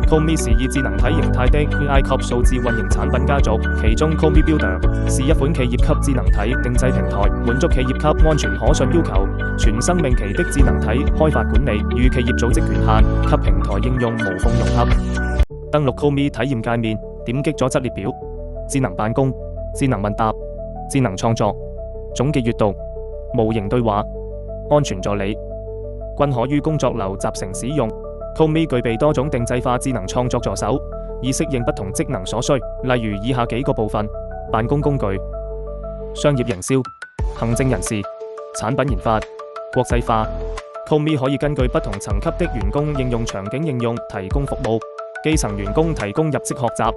Call.me 是以智能體形態的 AI 級數字運營產品家族，其中 Call.me Builder 是一款企業級智能體定製平台，滿足企業級安全可信要求，全生命期的智能體開發管理與企業組織權限及平台應用無縫融合。登錄 Call.me 體驗界面，點擊咗側列表、智能辦公、智能問答、智能創作、總結閱讀、模型對話、安全助理，均可於工作流集成使用。Call.me 具備多種定制化智能創作助手，以適應不同職能所需，例如以下幾個部分：辦公工具、商業營銷、行政人事、產品研發、國際化。Call.me 可以根據不同層級的員工應用場景應用提供服務，基層員工提供入職學習。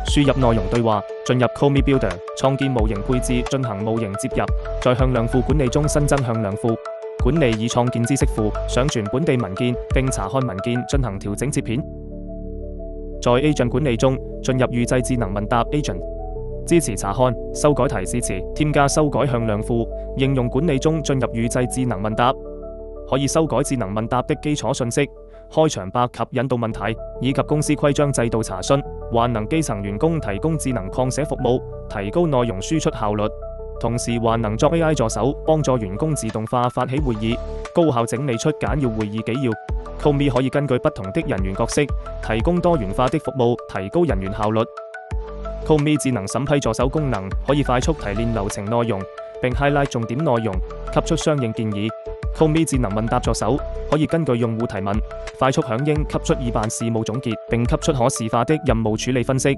輸入內容對話，進入 Call.me Builder， 創建模型配置，進行模型接入，在向量庫管理中新增向量庫。管理以創建知識庫，上傳本地文件並查看文件，進行調整切片。在 Agent 管理中，進入預製智能問答 Agent， 支持查看、修改提示詞，添加修改向量庫。應用管理中，進入預製智能問答，可以修改智能問答的基礎信息、開場白及引導問題，以及公司規章制度查詢，還能基層員工提供智能擴寫服務，提高內容輸出效率。同時還能作 AI 助手，幫助員工自動化發起會議，高效整理出簡要會議紀要。Call.me 可以根據不同的人員角色，提供多元化的服務，提高人員效率。Call.me 智能審批助手功能可以快速提煉流程內容，並 highlight 重點內容，給出相應建議。Call.me 智能問答助手可以根據用戶提問，快速響應，給出易辦事務總結，並給出可視化的任務處理分析。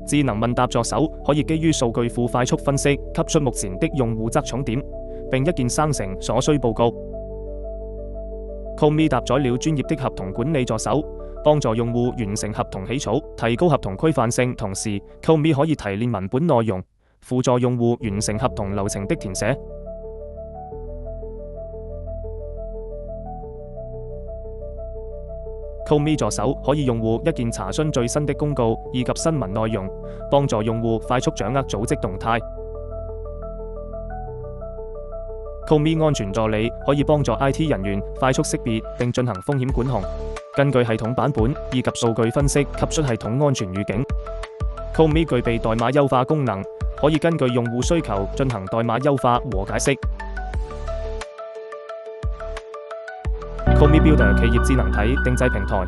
智能問答助手可以基於數據庫快速分析，給出目前的用戶側重點，並一鍵生成所需報告。Call.me 搭載了專業的合同管理助手，幫助用戶完成合同起草，提高合同規範性。同時 Call.me 可以提煉文本內容，輔助用戶完成合同流程的填寫。Call.me 助手可以用戶一鍵查詢最新的公告以及新聞內容，幫助用戶快速掌握組織動態。Call.me 安全助理可以幫助 IT 人員快速識別並進行風險管控，根據系統版本以及數據分析，給出系統安全預警。Call.me 具備代碼優化功能，可以根據用戶需求進行代碼優化和解釋。Call.me Builder 企業智能體定製平台。